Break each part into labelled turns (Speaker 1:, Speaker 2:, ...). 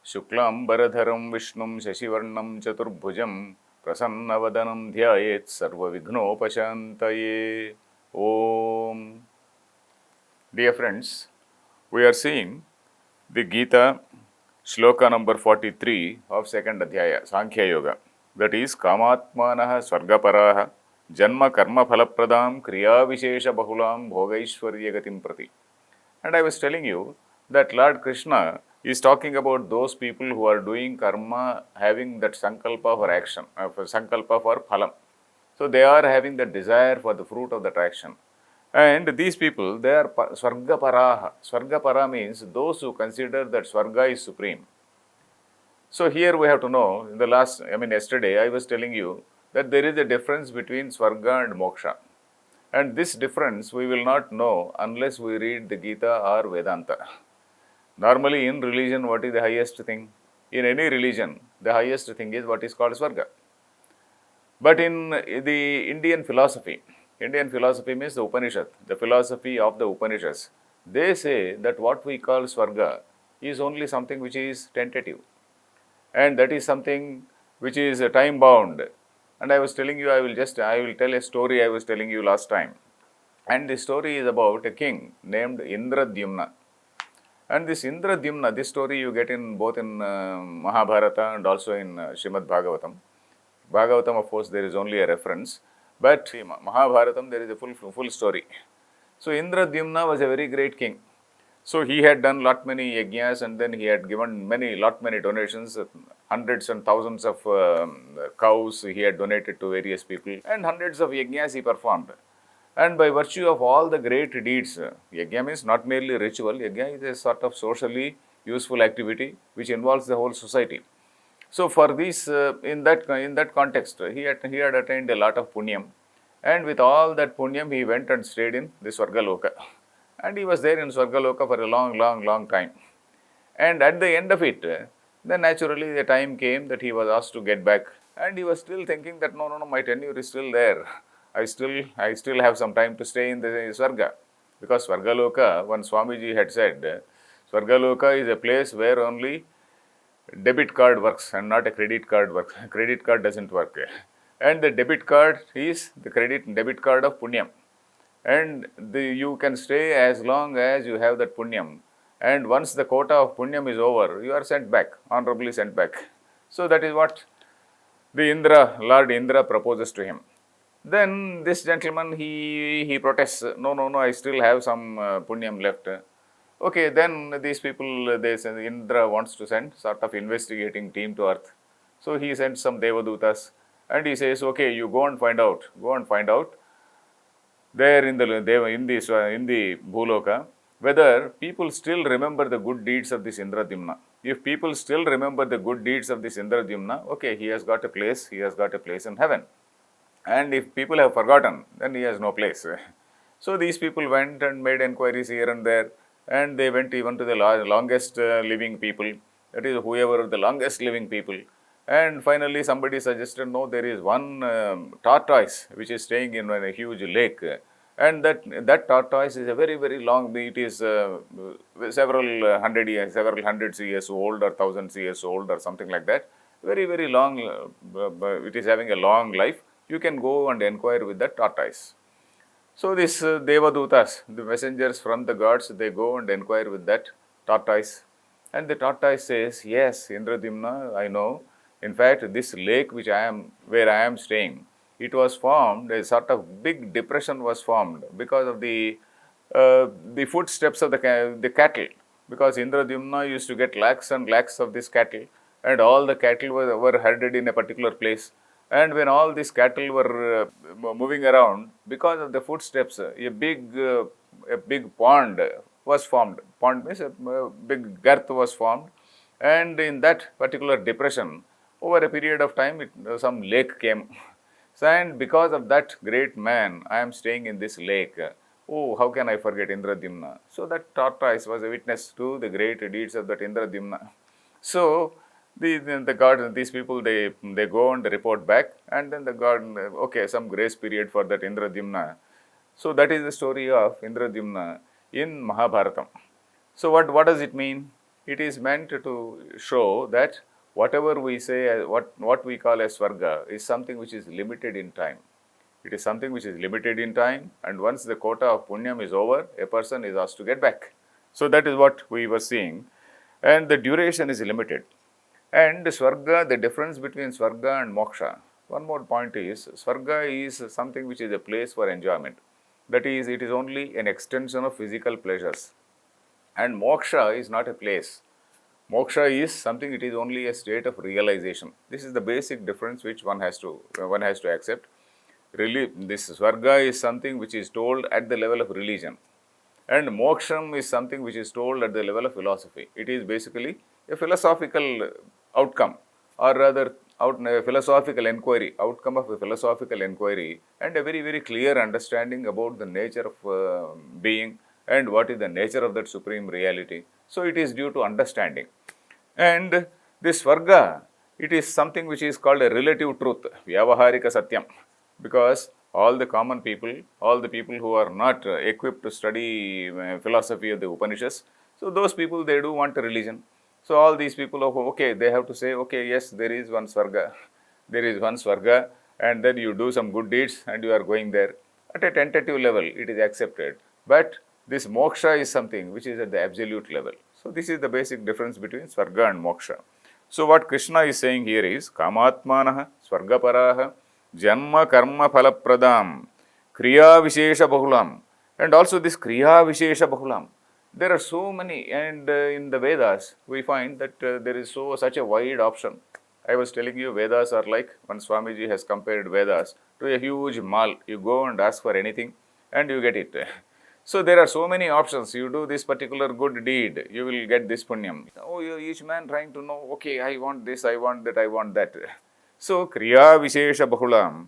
Speaker 1: Shuklambaradharam Vishnum Shashivarnam Chaturbhujam Prasanavadanam Dhyayet Sarvavighnopashantaye. Om. Dear friends, we are seeing the Gita Shloka number 43 of second Adhyaya, Sankhya Yoga. That is Kamatmanaha Swargaparaha Janma Karma Phalapradam Kriya Vishesha Bahulam Bhogaishwarya Gatim Prati. And I was telling you that Lord Krishna is talking about those people who are doing karma, having that sankalpa for action, sankalpa for phalam. So they are having the desire for the fruit of that action. And these people, they are Swargaparaha. Swargapara means those who consider that Swarga is supreme. So here we have to know, yesterday I was telling you that there is a difference between Swarga and Moksha. And this difference we will not know unless we read the Gita or Vedanta. Normally in religion, what is the highest thing? In any religion, the highest thing is what is called Swarga. But in the Indian philosophy means the Upanishad, the philosophy of the Upanishads, they say that what we call Swarga is only something which is tentative. And that is something which is time bound. And I was telling you, I will tell a story I was telling you last time. And the story is about a king named Indradyumna. And this Indradyumna, this story you get in both in Mahabharata and also in Srimad Bhagavatam. Bhagavatam, of course, there is only a reference, but in Mahabharatam there is a full story. So Indradyumna was a very great king. So he had done lot many yajnas, and then he had given lot many donations, hundreds and thousands of cows he had donated to various people, and hundreds of yajnas he performed. And by virtue of all the great deeds, yajna means not merely ritual, yajna is a sort of socially useful activity which involves the whole society. So for this, in that context, he had attained a lot of punyam, and with all that punyam, he went and stayed in the Swargaloka. And he was there in Swargaloka for a long time. And at the end of it, then naturally the time came that he was asked to get back. And he was still thinking that no, my tenure is still there. I still have some time to stay in the Swarga. Because Swargaloka, one Swamiji had said, Swargaloka is a place where only debit card works and not a credit card works. Credit card doesn't work. And the debit card is the debit card of punyam. And you can stay as long as you have that punyam. And once the quota of punyam is over, you are sent back, honorably sent back. So that is what Lord Indra proposes to him. Then this gentleman, he protests, no, I still have some punyam left. Okay, then these people, they say Indra wants to send sort of investigating team to earth. So he sends some Devadutas, and he says, okay, you go and find out there in the Bhuloka, whether people still remember the good deeds of this Indradyumna. If people still remember the good deeds of this Indradyumna, okay, he has got a place in heaven. And if people have forgotten, then he has no place. So these people went and made inquiries here and there, and they went even to the longest living people, that is whoever the longest living people. And finally somebody suggested, no, there is one tortoise which is staying in a huge lake, and that tortoise is a very long, it is several hundreds years old or thousands years old or something like that, very long, it is having a long life. You can go and inquire with that tortoise. So this Devadutas, the messengers from the gods, they go and inquire with that tortoise. And the tortoise says, yes, Indradyumna, I know. In fact, this lake where I am staying, it was formed, a sort of big depression was formed because of the footsteps of the cattle. Because Indradyumna used to get lakhs and lakhs of this cattle, and all the cattle were herded in a particular place. And when all these cattle were moving around, because of the footsteps, a big pond was formed. Pond means a big girth was formed. And in that particular depression, over a period of time, some lake came. So, and because of that great man, I am staying in this lake. Oh, how can I forget Indradyumna? So that tortoise was a witness to the great deeds of that Indradyumna. So the god, these people, they go and report back, and then the god, okay, some grace period for that Indradyumna. So that is the story of Indradyumna in Mahabharatam. So what does it mean? It is meant to show that whatever we say, what we call as Swarga is something which is limited in time. It is something which is limited in time, and once the quota of Punyam is over, a person is asked to get back. So that is what we were seeing, and the duration is limited. And Swarga, the difference between Swarga and Moksha. One more point is, Swarga is something which is a place for enjoyment. That is, it is only an extension of physical pleasures. And Moksha is not a place. Moksha is something, it is only a state of realization. This is the basic difference which one has to accept. Really, this Swarga is something which is told at the level of religion. And moksham is something which is told at the level of philosophy. It is basically a philosophical outcome, or rather a philosophical inquiry, outcome of a philosophical inquiry, and a very, very clear understanding about the nature of being and what is the nature of that supreme reality. So it is due to understanding. And this Swarga, it is something which is called a relative truth, Vyavaharika Satyam, because all the common people, all the people who are not equipped to study philosophy of the Upanishads, so those people, they do want a religion. So all these people, okay, they have to say, okay, yes, there is one Swarga, there is one Swarga, and then you do some good deeds and you are going there. At a tentative level, it is accepted. But this moksha is something which is at the absolute level. So this is the basic difference between Swarga and moksha. So what Krishna is saying here is, Kamatmanaha Swargaparaha Janma Karma Phalapradam Kriya Vishesha Bahulam. And also this Kriya Vishesha Bahulam. There are so many, and in the Vedas, we find that there is such a wide option. I was telling you, Vedas are like, when Swamiji has compared Vedas to a huge mall. You go and ask for anything, and you get it. So there are so many options. You do this particular good deed, you will get this punyam. Oh, each man trying to know, okay, I want this, I want that, I want that. So, Kriya Vishesha Bahulam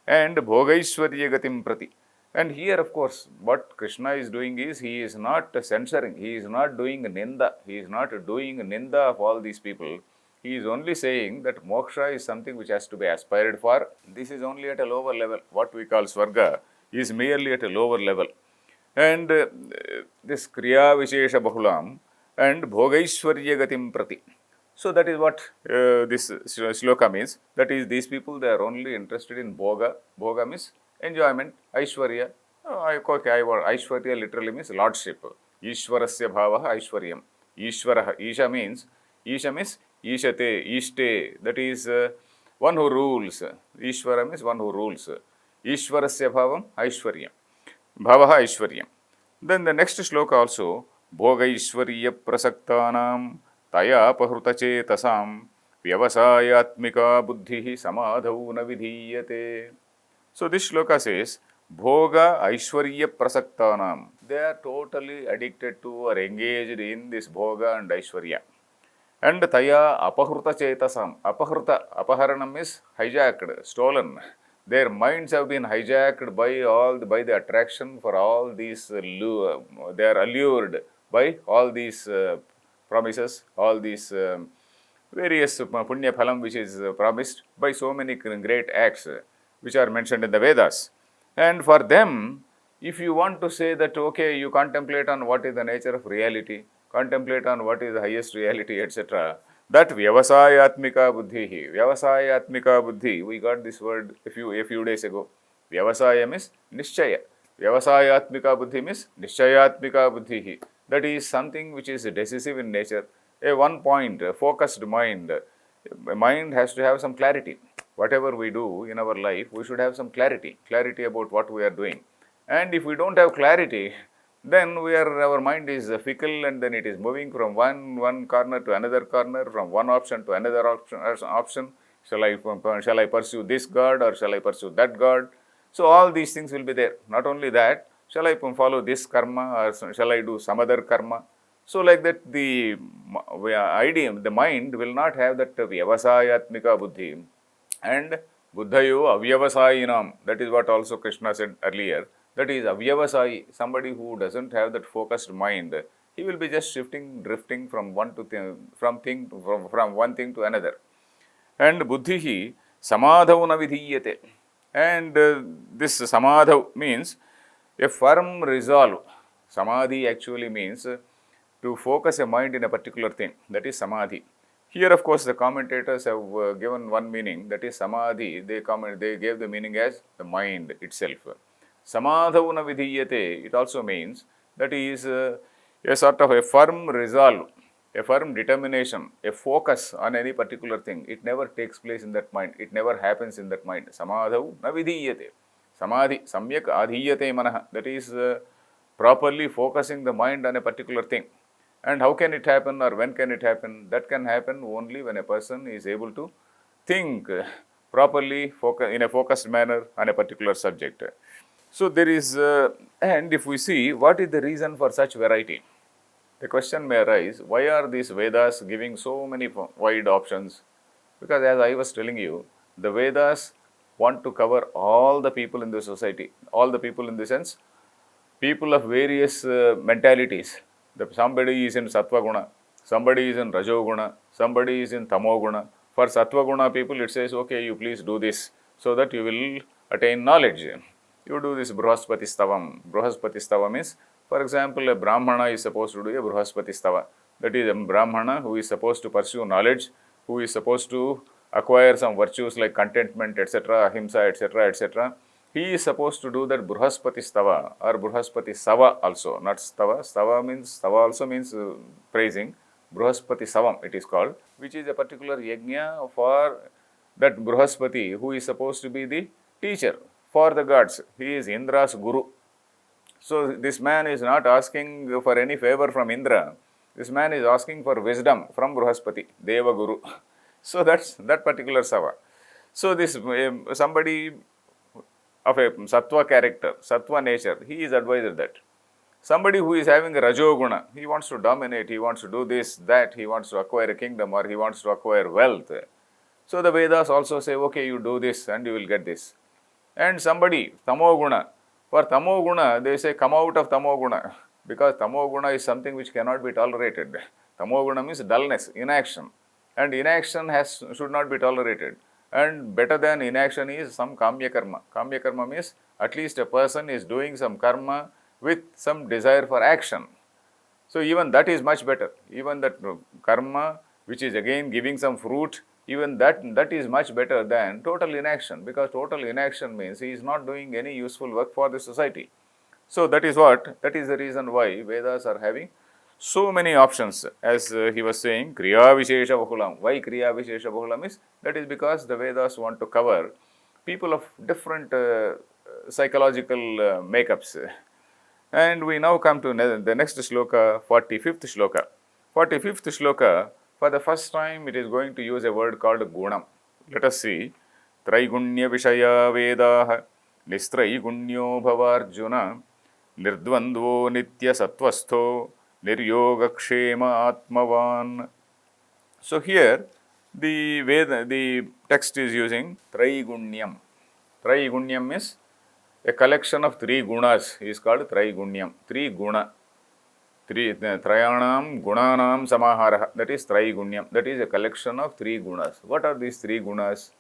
Speaker 1: and Bhogaishwarya Gatim Prati. And here, of course, what Krishna is doing is, he is not censoring, he is not doing ninda, he is not doing ninda of all these people. He is only saying that moksha is something which has to be aspired for. This is only at a lower level. What we call Swarga is merely at a lower level. And this Kriya Vishesha Bahulam and Bhogaishwarya Gatim Prati. So that is what this shloka means. That is, these people, they are only interested in bhoga. Bhoga means enjoyment, Aishwarya. Aishwarya literally means lordship. Ishwarasya bhavaha Aishwaryam. Ishvaraha. Isha means Ishate, Ishte. That is one who rules. Ishvara means one who rules. Ishwarasya bhavam Aishwaryam. Bhavaha Aishwaryam. Then the next shloka also, Bhogaishwarya prasaktanam taya pahrutachetasam vyavasayatmika buddhihi samadhau na vidhiyate. So this shloka says, Bhoga Aishwarya prasaktanam. They are totally addicted to or engaged in this Bhoga and Aishwarya. And taya apahruta chetasam. Apaharanam is hijacked, stolen. Their minds have been hijacked by the attraction for all these. They are allured by all these promises, all these various punya phalam which is promised by so many great acts which are mentioned in the Vedas. And for them, if you want to say that, okay, you contemplate on what is the nature of reality, contemplate on what is the highest reality, etc., that vyavasayatmika buddhi, vyavasayatmika buddhi, we got this word a few days ago. Vyavasaya means nishchaya. Vyavasayatmika buddhi means nishchayatmika buddhi. That is something which is decisive in nature. A one point, a focused mind. A mind has to have some clarity. Whatever we do in our life, we should have some clarity about what we are doing. And if we don't have clarity, then our mind is fickle, and then it is moving from one corner to another corner, from one option to another option. Shall I pursue this god or shall I pursue that god? So all these things will be there. Not only that, shall I follow this karma or shall I do some other karma? So like that, the mind will not have that vyavasayatmika buddhi. And buddhayo avyavasayinam, that is what also Krishna said earlier. That is avyavasayi, somebody who doesn't have that focused mind. He will be just drifting from one thing to another. And buddhihi samadhau na vidhiyate. And this samadhau means a firm resolve. Samadhi actually means to focus a mind in a particular thing, that is samadhi. Here, of course, the commentators have given one meaning, that is samadhi. They gave the meaning as the mind itself. Samadhauna vidhiyate, it also means that is a sort of a firm resolve, a firm determination, a focus on any particular thing. It never takes place in that mind. It never happens in that mind. Samadhau na vidhiyate. Samadhi, samyak adhiyate manah. That is properly focusing the mind on a particular thing. And how can it happen, or when can it happen? That can happen only when a person is able to think properly in a focused manner on a particular subject. So there is, and if we see what is the reason for such variety, the question may arise, why are these Vedas giving so many wide options? Because as I was telling you, the Vedas want to cover all the people in the society, all the people in the sense, people of various mentalities. Somebody is in Sattva Guna, somebody is in Rajo Guna, somebody is in Tamo Guna. For Sattva Guna people, it says, okay, you please do this so that you will attain knowledge. You do this Bruhaspati Stavam. Bruhaspati Stavam is, for example, a Brahmana is supposed to do a Bruhaspati Stava. That is a Brahmana who is supposed to pursue knowledge, who is supposed to acquire some virtues like contentment, etc., ahimsa, etc., etc. He is supposed to do that Bruhaspati Stava or Bruhaspati Sava also, not Stava. Stava also means praising. Bruhaspati Savam it is called, which is a particular yajna for that Bruhaspati who is supposed to be the teacher for the gods. He is Indra's guru. So this man is not asking for any favor from Indra. This man is asking for wisdom from Bruhaspati, Deva Guru. So that's that particular Sava. So this somebody of a sattva character, sattva nature, he is advised that. Somebody who is having a rajoguna, he wants to dominate, he wants to do this, that, he wants to acquire a kingdom or he wants to acquire wealth. So the Vedas also say, okay, you do this and you will get this. And somebody, tamoguna, for tamoguna, they say come out of tamoguna, because tamoguna is something which cannot be tolerated. Tamoguna means dullness, inaction, and inaction should not be tolerated. And better than inaction is some kamya karma. Kamya karma means at least a person is doing some karma with some desire for action. So even that is much better. Even that karma which is again giving some fruit, even that is much better than total inaction, because total inaction means he is not doing any useful work for the society. So that is the reason why Vedas are having so many options. As he was saying, Kriya Vishesha Bahulam. Why Kriya Vishesha Bahulam is? That is because the Vedas want to cover people of different psychological makeups. And we now come to the next shloka, 45th shloka. 45th shloka, for the first time it is going to use a word called gunam. Let us see. Traigunya Vishaya Vedah Nistraigunyo Bhavarjuna Nirdvandvo Nitya Sattvastho Niryogakshema Atmavan. So here the text is using Traigunyam. Traigunyam is a collection of three gunas is called Traigunyam. Three guna. Trayanam gunanam samahara. That is Traigunyam. That is a collection of three gunas. What are these three gunas?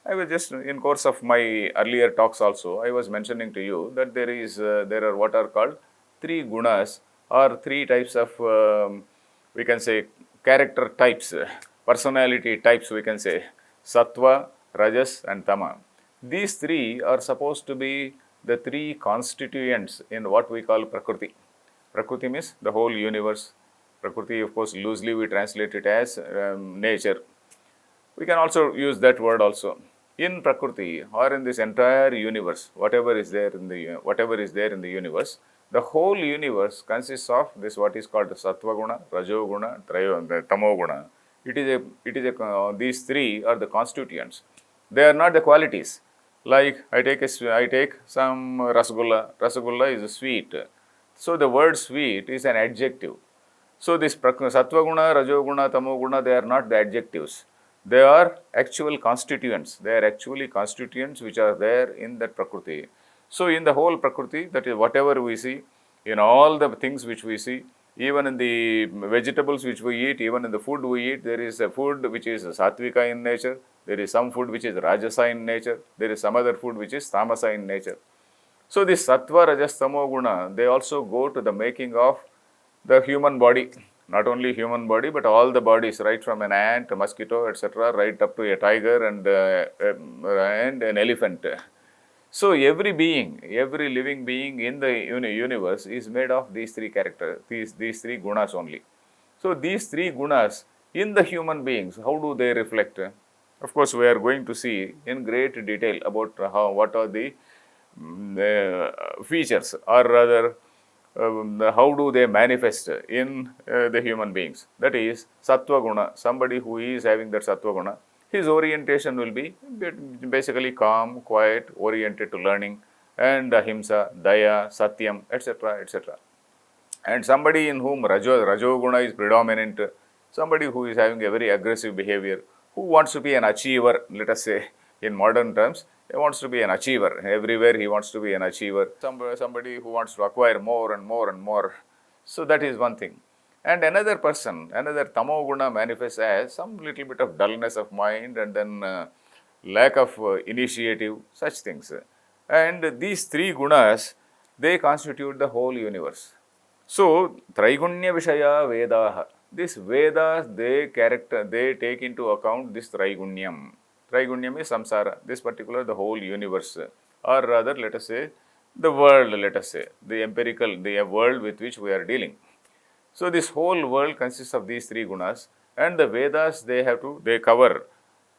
Speaker 1: I was just in course of my earlier talks also, I was mentioning to you that there are what are called three gunas, or three types of we can say character types, personality types, we can say sattva, rajas and tama. These three are supposed to be the three constituents in what we call prakriti. Prakriti means the whole universe. Prakriti, of course, loosely we translate it as nature. We can also use that word also. In Prakriti, or in this entire universe, whatever is there in the universe, the whole universe consists of this what is called the Sattva Guna, Rajo Guna, Tamo Guna. These three are the constituents. They are not the qualities. Like I take some rasgulla. Rasgulla is sweet. So the word sweet is an adjective. So this Sattva Guna, Rajo Guna, Tamo Guna, they are not the adjectives. They are actual constituents. They are actually constituents which are there in that Prakriti. So in the whole Prakriti, that is whatever we see, in all the things which we see, even in the vegetables which we eat, even in the food we eat, there is a food which is Sattvika in nature, there is some food which is Rajasa in nature, there is some other food which is Tamasa in nature. So this Sattva, Rajas, Tamo Guna, they also go to the making of the human body, not only human body, but all the bodies, right from an ant, a mosquito, etc., right up to a tiger and an elephant. So every being, every living being in the universe is made of these three characters, these three gunas only. So these three gunas in the human beings, how do they reflect? Of course, we are going to see in great detail about what are the features, or rather how do they manifest in the human beings. That is sattva guna. Somebody who is having that sattva guna, his orientation will be basically calm, quiet, oriented to learning, and ahimsa, daya, satyam, etc., etc. And somebody in whom rajoguna is predominant, somebody who is having a very aggressive behavior, who wants to be an achiever, let us say in modern terms, he wants to be an achiever. Everywhere he wants to be an achiever. Somebody who wants to acquire more and more and more. So that is one thing. And another person, another tamoguna manifests as some little bit of dullness of mind, and then lack of initiative, such things. And these three gunas, they constitute the whole universe. So, Traigunya Vishaya Vedaha. These Vedas, they take into account this Traigunyam. Traigunyam is samsara, this particular, the whole universe. Or rather, let us say, the world, let us say, the empirical, the world with which we are dealing. So, this whole world consists of these three gunas, and the Vedas, they cover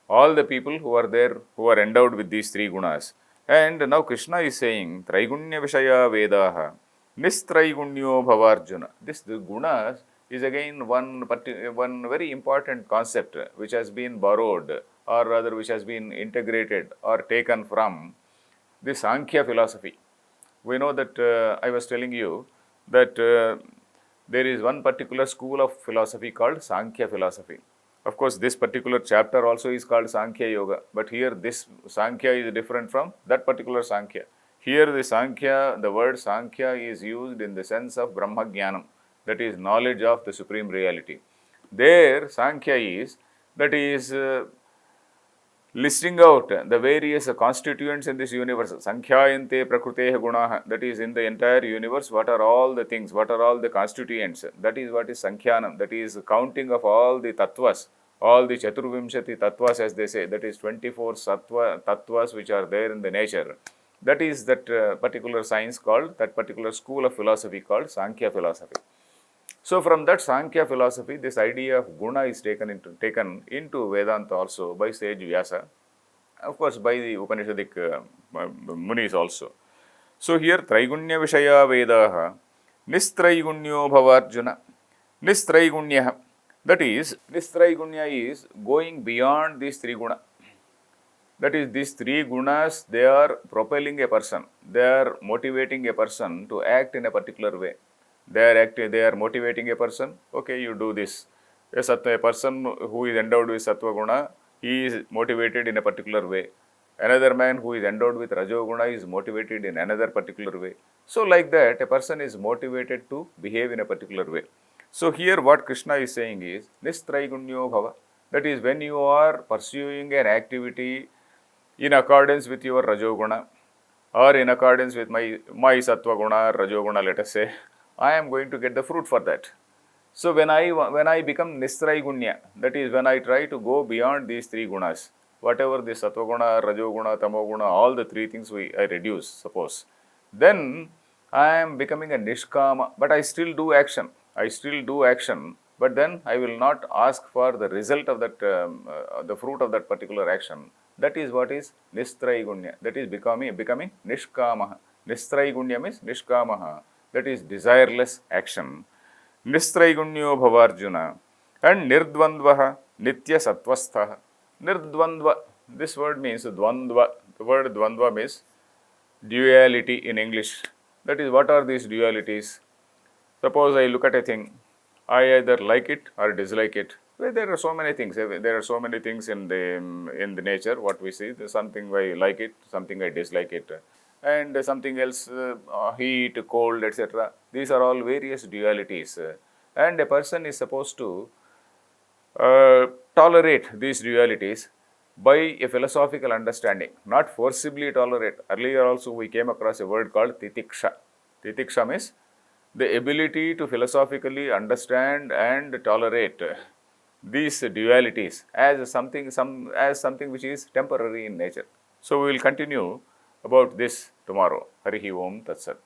Speaker 1: all the people who are there, who are endowed with these three gunas. And now Krishna is saying, Traigunya Vishaya Vedaha, Nistraigunya Bhavarjuna. This the gunas is again one very important concept which has been borrowed, or rather which has been integrated or taken from the Sankhya philosophy. We know that I was telling you that there is one particular school of philosophy called Sankhya philosophy. Of course, this particular chapter also is called Sankhya Yoga, but here this Sankhya is different from that particular Sankhya. Here the Sankhya, the word Sankhya is used in the sense of Brahma Jnanam, that is knowledge of the supreme reality. There Sankhya is, that is listing out the various constituents in this universe. Sankhya-yante prakriteha gunaha. That is, in the entire universe, what are all the things, what are all the constituents? That is what is Sankhyanam. That is counting of all the tattvas, all the Chaturvimshati tattvas, as they say. That is 24 tattvas which are there in the nature. That is that particular science called, that particular school of philosophy called Sankhya philosophy. So from that Sankhya philosophy, this idea of guna is taken into Vedanta also by sage Vyasa, of course by the Upanishadic Munis also. So here Traigunya Vishaya Vedaha, Nistraigunyo Bhavarjuna, Nistraigunya, that is, Nistraigunya is going beyond these three guna. That is, these three gunas, they are propelling a person, they are motivating a person to act in a particular way. They are motivating a person, okay, you do this. A person who is endowed with sattva guna, he is motivated in a particular way. Another man who is endowed with rajoguna is motivated in another particular way. So like that, a person is motivated to behave in a particular way. So here what Krishna is saying is, Nistraigunyo Bhava. That is, when you are pursuing an activity in accordance with your rajoguna, or in accordance with my sattva guna, rajoguna, let us say, I am going to get the fruit for that. So when I become Nistraigunya, that is, when I try to go beyond these three gunas, whatever the sattva guna, rajoguna, tamoguna, all the three things I reduce, suppose, then I am becoming a nishkama, but I still do action. But then I will not ask for the result of that, the fruit of that particular action. That is what is Nistraigunya. That is becoming nishkamaha. Nistraigunya means nishkamaha. That is desireless action. Nistraigunyo Bhavarjuna. And Nirdvandvaha Nitya Sattvastha. Nirdvandva. This word means dvandva. The word dvandva means duality in English. That is, what are these dualities? Suppose I look at a thing, I either like it or dislike it. Well, there are so many things. There are so many things in the nature. What we see, something I like it, something I dislike it, and something else, heat, cold, etc. These are all various dualities, and a person is supposed to tolerate these dualities by a philosophical understanding, not forcibly tolerate. Earlier also we came across a word called titiksha. Titiksha means the ability to philosophically understand and tolerate these dualities as something which is temporary in nature. So we will continue about this tomorrow. Harihi Om Tat Sat.